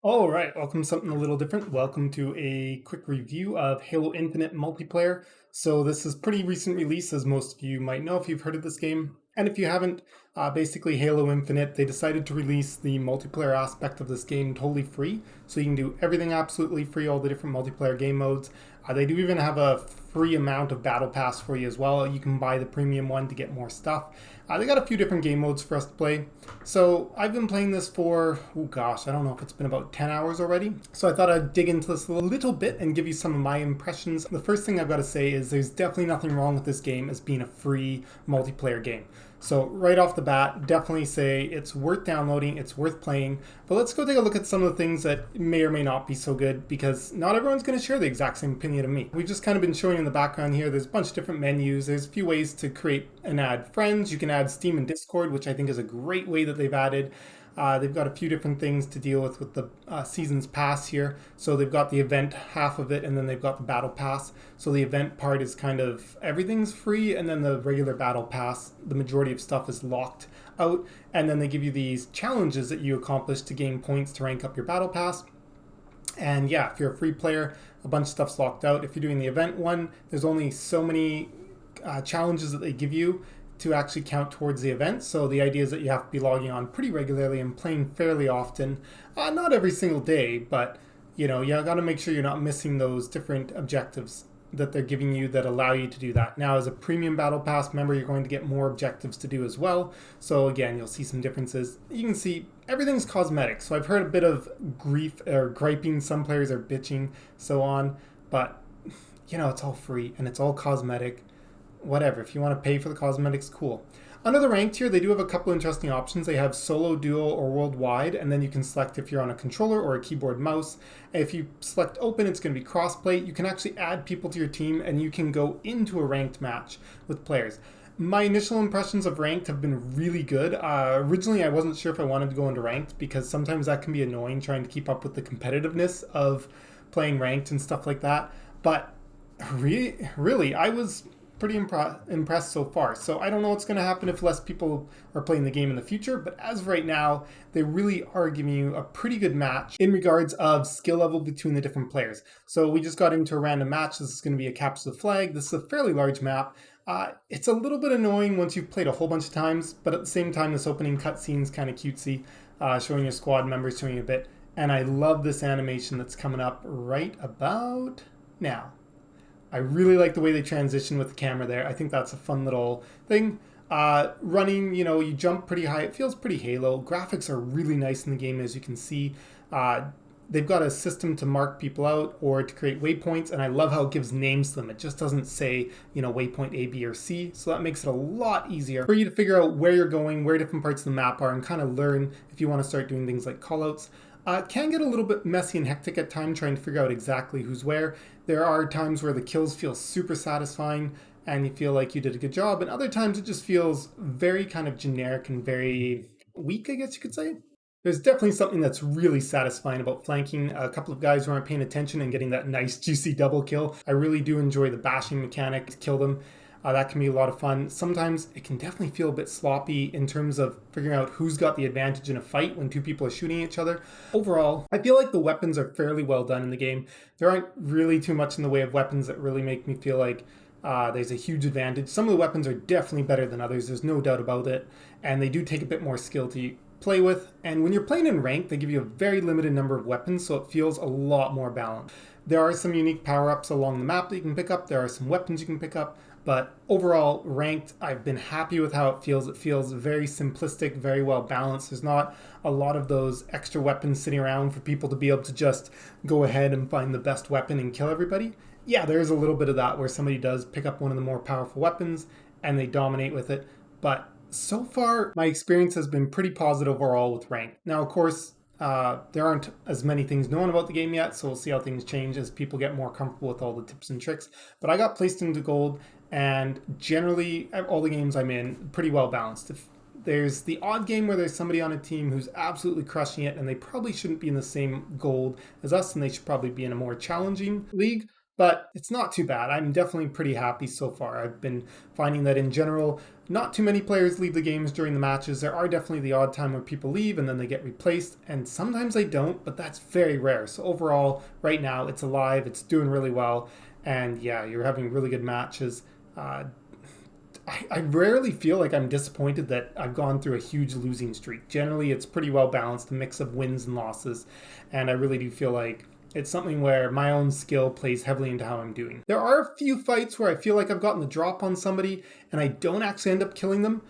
All right, welcome to something a little different. Welcome to a quick review of Halo Infinite multiplayer. So this is pretty recent release, as most of you might know if you've heard of this game. And if you haven't, basically Halo Infinite, they decided to release the multiplayer aspect of this game totally free. So you can do everything absolutely free, all the different multiplayer game modes. They do even have a free amount of battle pass for you as well. You can buy the premium one to get more stuff. They got a few different game modes for us to play. So I've been playing this for, oh gosh, I don't know if it's been about 10 hours already. So I thought I'd dig into this a little bit and give you some of my impressions. The first thing I've got to say is there's definitely nothing wrong with this game as being a free multiplayer game. So right off the bat, definitely say it's worth downloading, it's worth playing. But let's go take a look at some of the things that may or may not be so good, because not everyone's going to share the exact same opinion of me. We've just kind of been showing in the background here, there's a bunch of different menus. There's a few ways to create and add friends. You can add Steam and Discord, which I think is a great way that they've added. They've got a few different things to deal with the season's pass here. So they've got the event half of it, and then they've got the battle pass. So the event part is kind of everything's free, and then the regular battle pass, the majority of stuff is locked out. And then they give you these challenges that you accomplish to gain points to rank up your battle pass. And yeah, if you're a free player, a bunch of stuff's locked out. If you're doing the event one, there's only so many challenges that they give you to actually count towards the event. So the idea is that you have to be logging on pretty regularly and playing fairly often. Not every single day, but you got to make sure you're not missing those different objectives that they're giving you that allow you to do that. Now, as a premium battle pass member, you're going to get more objectives to do as well. So again, you'll see some differences. You can see everything's cosmetic. So I've heard a bit of grief or griping. Some players are bitching, so on. But it's all free and it's all cosmetic. Whatever, if you want to pay for the cosmetics, cool. Under the ranked tier, they do have a couple interesting options. They have solo, duo, or worldwide, and then you can select if you're on a controller or a keyboard mouse. If you select open, it's going to be crossplay. You can actually add people to your team, and you can go into a ranked match with players. My initial impressions of ranked have been really good. Originally, I wasn't sure if I wanted to go into ranked because sometimes that can be annoying trying to keep up with the competitiveness of playing ranked and stuff like that. But really, I was pretty impressed so far. So I don't know what's going to happen if less people are playing the game in the future, but as of right now, they really are giving you a pretty good match in regards of skill level between the different players. So we just got into a random match. This is going to be a capture the flag. This is a fairly large map. It's a little bit annoying once you've played a whole bunch of times, but at the same time, this opening cutscene is kind of cutesy, showing your squad members, showing you a bit. And I love this animation that's coming up right about now. I really like the way they transition with the camera there. I think that's a fun little thing. Running, you jump pretty high. It feels pretty Halo. Graphics are really nice in the game, as you can see. They've got a system to mark people out or to create waypoints, and I love how it gives names to them. It just doesn't say, waypoint A, B, or C, so that makes it a lot easier for you to figure out where you're going, where different parts of the map are, and kind of learn if you want to start doing things like callouts. It can get a little bit messy and hectic at times trying to figure out exactly who's where. There are times where the kills feel super satisfying and you feel like you did a good job, and other times it just feels very kind of generic and very weak, I guess you could say. There's definitely something that's really satisfying about flanking a couple of guys who aren't paying attention and getting that nice juicy double kill. I really do enjoy the bashing mechanic to kill them. That can be a lot of fun. Sometimes it can definitely feel a bit sloppy in terms of figuring out who's got the advantage in a fight when two people are shooting each other. Overall, I feel like the weapons are fairly well done in the game. There aren't really too much in the way of weapons that really make me feel like there's a huge advantage. Some of the weapons are definitely better than others, there's no doubt about it, and they do take a bit more skill to play with. And when you're playing in ranked, they give you a very limited number of weapons, so it feels a lot more balanced. There are some unique power-ups along the map that you can pick up. There are some weapons you can pick up. But overall, ranked, I've been happy with how it feels. It feels very simplistic, very well balanced. There's not a lot of those extra weapons sitting around for people to be able to just go ahead and find the best weapon and kill everybody. Yeah, there's a little bit of that where somebody does pick up one of the more powerful weapons and they dominate with it. But so far, my experience has been pretty positive overall with ranked. Now, of course, there aren't as many things known about the game yet, so we'll see how things change as people get more comfortable with all the tips and tricks. But I got placed into gold, and generally, all the games I'm in, pretty well balanced. If there's the odd game where there's somebody on a team who's absolutely crushing it, and they probably shouldn't be in the same gold as us, and they should probably be in a more challenging league. but it's not too bad. I'm definitely pretty happy so far. I've been finding that in general, not too many players leave the games during the matches. There are definitely the odd time where people leave and then they get replaced, and sometimes they don't, but that's very rare. So overall, right now, it's alive, it's doing really well, and yeah, you're having really good matches. Uh, I rarely feel like I'm disappointed that I've gone through a huge losing streak. Generally, it's pretty well balanced, a mix of wins and losses, and I really do feel like it's something where my own skill plays heavily into how I'm doing. There are a few fights where I feel like I've gotten the drop on somebody and I don't actually end up killing them.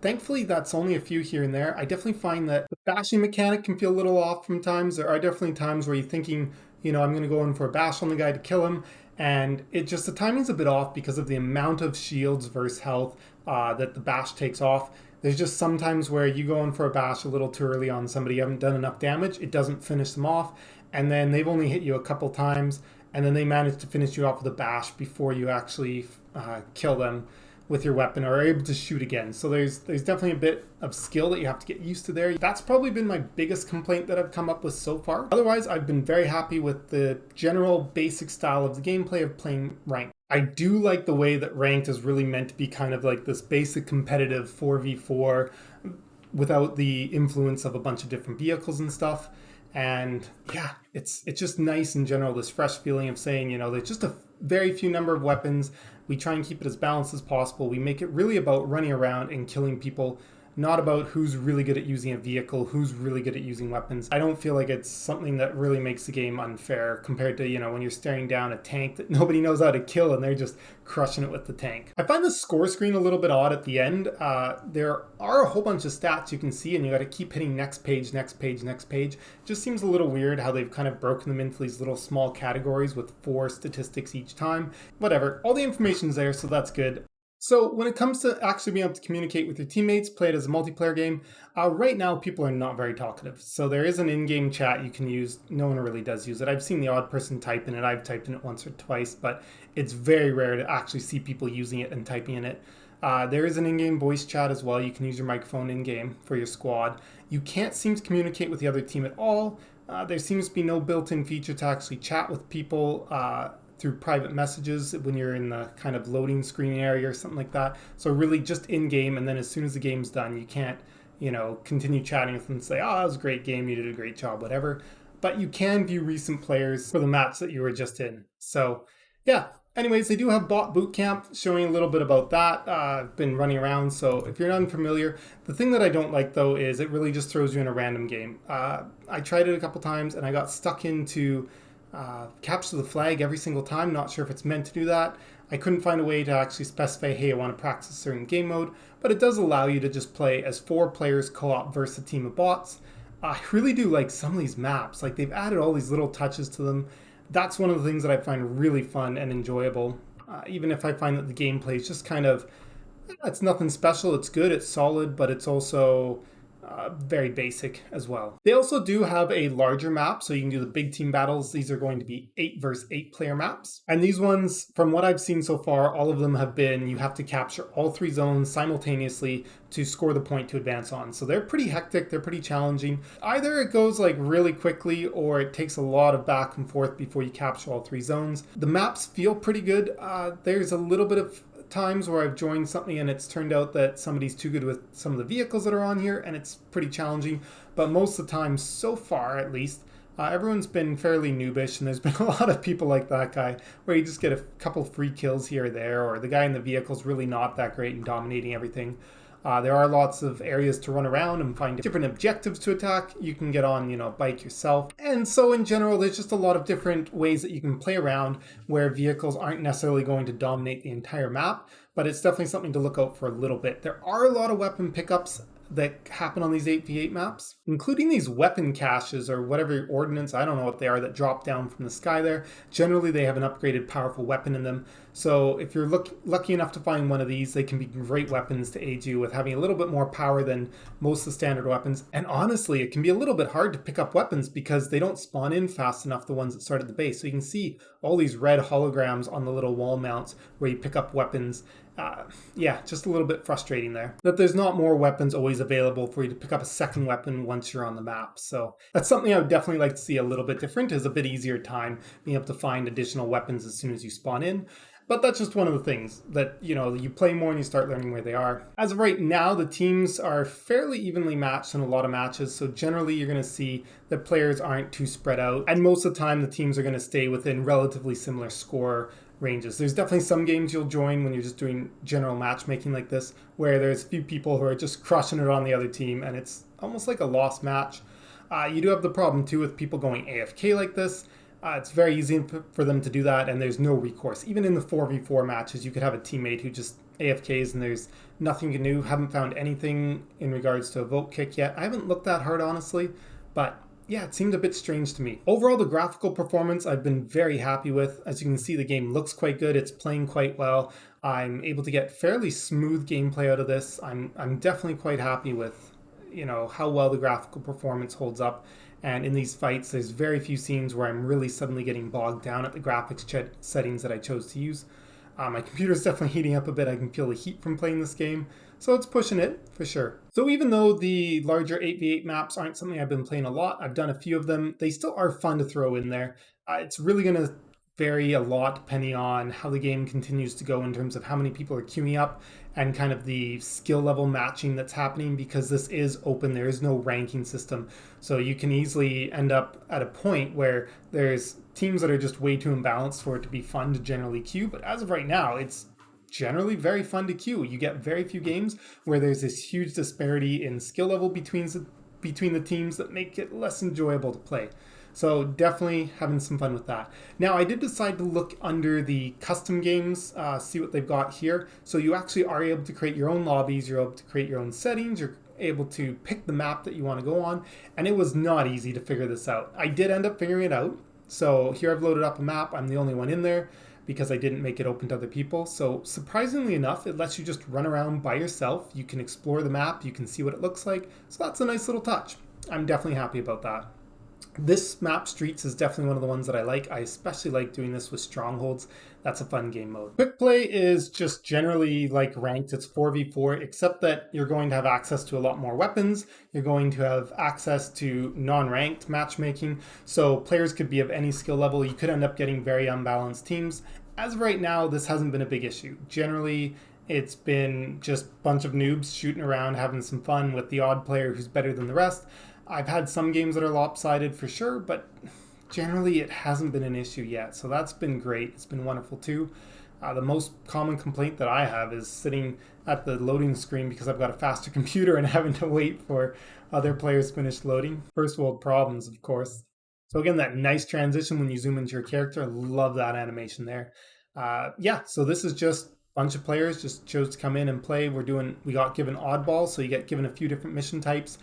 Thankfully, that's only a few here and there. I definitely find that the bashing mechanic can feel a little off from times. There are definitely times where you're thinking, I'm going to go in for a bash on the guy to kill him, and the timing's a bit off because of the amount of shields versus health that the bash takes off. There's just sometimes where you go in for a bash a little too early on somebody, you haven't done enough damage, it doesn't finish them off, and then they've only hit you a couple times, and then they manage to finish you off with a bash before you actually kill them with your weapon or are able to shoot again. So there's definitely a bit of skill that you have to get used to there. That's probably been my biggest complaint that I've come up with so far. Otherwise, I've been very happy with the general basic style of the gameplay of playing ranked. I do like the way that ranked is really meant to be kind of like this basic competitive 4v4 without the influence of a bunch of different vehicles and stuff. And yeah, it's just nice in general, this fresh feeling of saying, there's just a very few number of weapons. We try and keep it as balanced as possible. We make it really about running around and killing people, not about who's really good at using a vehicle, who's really good at using weapons. I don't feel like it's something that really makes the game unfair compared to, when you're staring down a tank that nobody knows how to kill and they're just crushing it with the tank. I find the score screen a little bit odd at the end. There are a whole bunch of stats you can see and you got to keep hitting next page, next page, next page. It just seems a little weird how they've kind of broken them into these little small categories with 4 statistics each time. Whatever, all the information's there, so that's good. So when it comes to actually being able to communicate with your teammates, play it as a multiplayer game, right now people are not very talkative. So there is an in-game chat you can use. No one really does use it. I've seen the odd person type in it. I've typed in it once or twice, but it's very rare to actually see people using it and typing in it. There is an in-game voice chat as well. You can use your microphone in-game for your squad. You can't seem to communicate with the other team at all. There seems to be no built-in feature to actually chat with people through private messages when you're in the kind of loading screen area or something like that. So really just in game, and then as soon as the game's done, you can't, continue chatting with them and say, that was a great game, you did a great job, whatever. But you can view recent players for the match that you were just in. So yeah, anyways, they do have Bot Bootcamp showing a little bit about that. I've been running around, so if you're unfamiliar, the thing that I don't like though is it really just throws you in a random game. I tried it a couple times and I got stuck into capture the flag every single time. Not sure if it's meant to do that. I couldn't find a way to actually specify, hey, I want to practice a certain game mode, but it does allow you to just play as 4 players co-op versus a team of bots. I really do like some of these maps. Like they've added all these little touches to them. That's one of the things that I find really fun and enjoyable. Even if I find that the gameplay is just kind of, it's nothing special. It's good, it's solid, but it's also very basic as well. They also do have a larger map, so you can do the big team battles. These are going to be 8 versus 8 player maps. And these ones, from what I've seen so far, all of them have been, you have to capture all 3 zones simultaneously to score the point to advance on. So they're pretty hectic, they're pretty challenging. Either it goes like really quickly or it takes a lot of back and forth before you capture all 3 zones. The maps feel pretty good. There's a little bit of times where I've joined something and it's turned out that somebody's too good with some of the vehicles that are on here and it's pretty challenging, but most of the time so far at least everyone's been fairly noobish, and there's been a lot of people like that guy where you just get a couple free kills here or there, or the guy in the vehicle's really not that great and dominating everything. There are lots of areas to run around and find different objectives to attack. You can get on, bike yourself. And so in general, there's just a lot of different ways that you can play around where vehicles aren't necessarily going to dominate the entire map, but it's definitely something to look out for a little bit. There are a lot of weapon pickups that happen on these 8v8 maps, including these weapon caches or whatever ordnance, I don't know what they are, that drop down from the sky there. Generally, they have an upgraded powerful weapon in them. So if you're lucky enough to find one of these, they can be great weapons to aid you with having a little bit more power than most of the standard weapons. And honestly, it can be a little bit hard to pick up weapons because they don't spawn in fast enough, the ones that start at the base. So you can see all these red holograms on the little wall mounts where you pick up weapons. uh, yeah, just a little bit frustrating there. That there's not more weapons always available for you to pick up a second weapon once you're on the map. So that's something I would definitely like to see a little bit different, is a bit easier time being able to find additional weapons as soon as you spawn in. But that's just one of the things that, you play more and you start learning where they are. As of right now, the teams are fairly evenly matched in a lot of matches. So generally, you're going to see that players aren't too spread out. And most of the time, the teams are going to stay within relatively similar score ranges. There's definitely some games you'll join when you're just doing general matchmaking like this, where there's a few people who are just crushing it on the other team, and it's almost like a lost match. You do have the problem too with people going AFK like this. It's very easy for them to do that, and there's no recourse. Even in the 4v4 matches, you could have a teammate who just AFKs and there's nothing you can do. Haven't found anything in regards to a vote kick yet. I haven't looked that hard, honestly, but yeah, it seemed a bit strange to me. Overall, the graphical performance I've been very happy with. As you can see, the game looks quite good. It's playing quite well. I'm able to get fairly smooth gameplay out of this. I'm definitely quite happy with how well the graphical performance holds up. And in these fights, there's very few scenes where I'm really suddenly getting bogged down at the graphics settings that I chose to use. My computer's definitely heating up a bit. I can feel the heat from playing this game. So it's pushing it, for sure. So even though the larger 8v8 maps aren't something I've been playing a lot, I've done a few of them, they still are fun to throw in there. It's really going to vary a lot depending on how the game continues to go in terms of how many people are queuing up and kind of the skill level matching that's happening, because this is open. There is no ranking system. So you can easily end up at a point where there's teams that are just way too imbalanced for it to be fun to generally queue. But as of right now, it's generally very fun to queue. You get very few games where there's this huge disparity in skill level between the teams that make it less enjoyable to play. So definitely having some fun with that. Now I did decide to look under the custom games, see what they've got here. So you actually are able to create your own lobbies, you're able to create your own settings, you're able to pick the map that you want to go on, and it was not easy to figure this out. I did end up figuring it out. So here I've loaded up a map, I'm the only one in there because I didn't make it open to other people. So surprisingly enough, it lets you just run around by yourself. You can explore the map, you can see what it looks like. So that's a nice little touch. I'm definitely happy about that. This map Streets is definitely one of the ones that I like. I especially like doing this with strongholds. That's a fun game mode. Quick play is just generally like ranked. It's 4v4, except that you're going to have access to a lot more weapons. You're going to have access to non-ranked matchmaking. So players could be of any skill level. You could end up getting very unbalanced teams. As of right now, this hasn't been a big issue. Generally, it's been just a bunch of noobs shooting around, having some fun with the odd player who's better than the rest. I've had some games that are lopsided for sure, but generally it hasn't been an issue yet. So that's been great. It's been wonderful too. The most common complaint that I have is sitting at the loading screen because I've got a faster computer and having to wait for other players finish loading. First world problems, of course. So again, that nice transition when you zoom into your character. Love that animation there. Yeah, so this is just bunch of players just chose to come in and play. We got given oddballs, so you get given a few different mission types.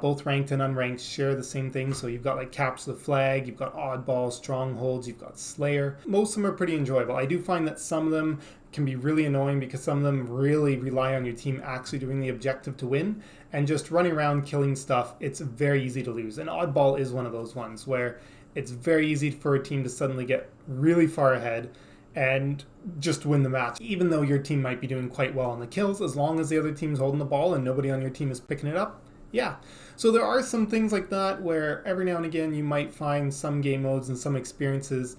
Both ranked and unranked share the same thing. So you've got like capture the flag, you've got oddballs, strongholds, you've got Slayer. Most of them are pretty enjoyable. I do find that some of them can be really annoying because some of them really rely on your team actually doing the objective to win, and just running around killing stuff, it's very easy to lose. And oddball is one of those ones where it's very easy for a team to suddenly get really far ahead and just win the match, even though your team might be doing quite well on the kills, as long as the other team's holding the ball and nobody on your team is picking it up. Yeah, so there are some things like that where every now and again you might find some game modes and some experiences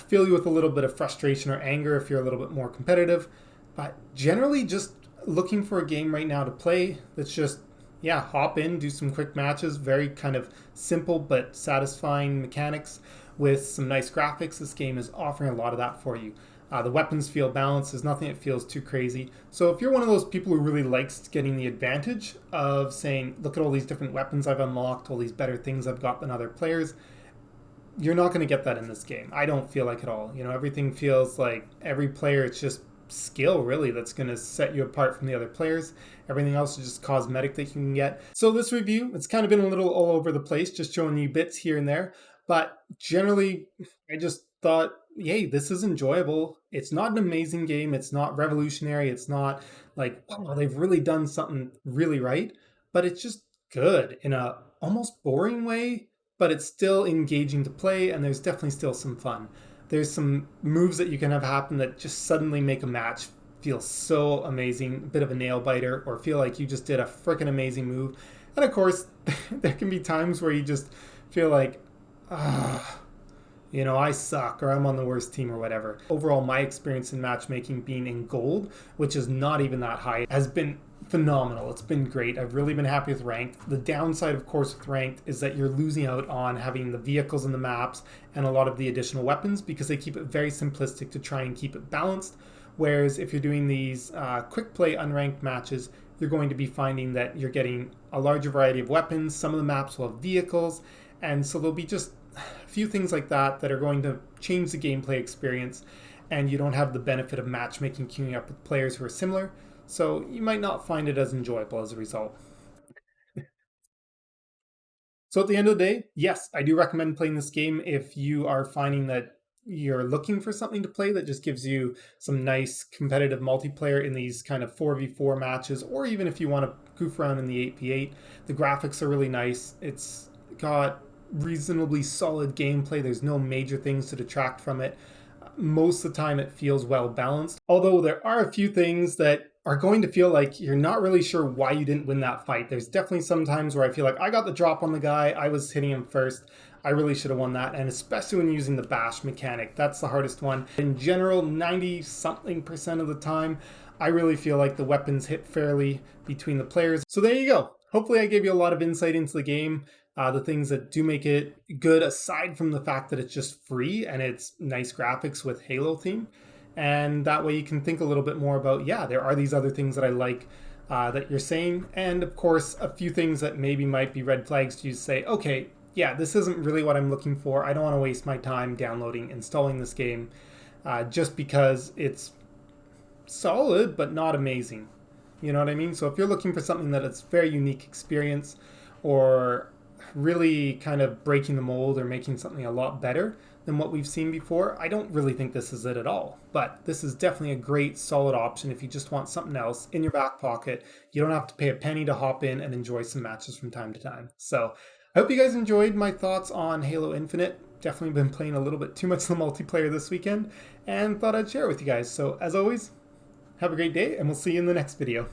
fill you with a little bit of frustration or anger if you're a little bit more competitive. But generally, just looking for a game right now to play that's just, yeah, hop in, do some quick matches, very kind of simple but satisfying mechanics with some nice graphics. This game is offering a lot of that for you. The weapons feel balanced. There's nothing that feels too crazy. So if you're one of those people who really likes getting the advantage of saying, look at all these different weapons I've unlocked, all these better things I've got than other players, you're not going to get that in this game. I don't feel like at all. Everything feels like every player, it's just skill really that's going to set you apart from the other players. Everything else is just cosmetic that you can get. So this review, it's kind of been a little all over the place, just showing you bits here and there. But generally, I just thought, yay, this is enjoyable. It's not an amazing game. It's not revolutionary. It's not like, wow, they've really done something really right. But it's just good in a almost boring way, but it's still engaging to play, and there's definitely still some fun. There's some moves that you can have happen that just suddenly make a match feel so amazing, a bit of a nail biter, or feel like you just did a freaking amazing move. And of course, there can be times where you just feel like, ah, I suck or I'm on the worst team or whatever. Overall, my experience in matchmaking being in gold, which is not even that high, has been phenomenal. It's been great. I've really been happy with ranked. The downside, of course, with ranked is that you're losing out on having the vehicles in the maps and a lot of the additional weapons because they keep it very simplistic to try and keep it balanced. Whereas if you're doing these quick play unranked matches, you're going to be finding that you're getting a larger variety of weapons. Some of the maps will have vehicles, and so there'll be just a few things like that that are going to change the gameplay experience, and you don't have the benefit of matchmaking queuing up with players who are similar, so you might not find it as enjoyable as a result. So at the end of the day, yes, I do recommend playing this game if you are finding that you're looking for something to play that just gives you some nice competitive multiplayer in these kind of 4v4 matches, or even if you want to goof around in the 8v8. The graphics are really nice. It's got reasonably solid gameplay. There's no major things to detract from it. Most of the time it feels well balanced, although there are a few things that are going to feel like you're not really sure why you didn't win that fight. There's definitely some times where I feel like I got the drop on the guy, I was hitting him first, I really should have won that, and especially when using the bash mechanic, that's the hardest one. In general, 90-something% of the time, I really feel like the weapons hit fairly between the players. So there you go. Hopefully I gave you a lot of insight into the game. The things that do make it good, aside from the fact that it's just free and it's nice graphics with Halo theme. And that way you can think a little bit more about, yeah, there are these other things that I like that you're saying. And of course, a few things that maybe might be red flags to you say, okay, yeah, this isn't really what I'm looking for. I don't want to waste my time downloading, installing this game just because it's solid but not amazing. You know what I mean? So if you're looking for something that is very unique experience or really kind of breaking the mold or making something a lot better than what we've seen before, I don't really think this is it at all. But this is definitely a great solid option if you just want something else in your back pocket. You don't have to pay a penny to hop in and enjoy some matches from time to time. So I hope you guys enjoyed my thoughts on Halo Infinite. Definitely been playing a little bit too much of the multiplayer this weekend and thought I'd share it with you guys. So as always, have a great day and we'll see you in the next video.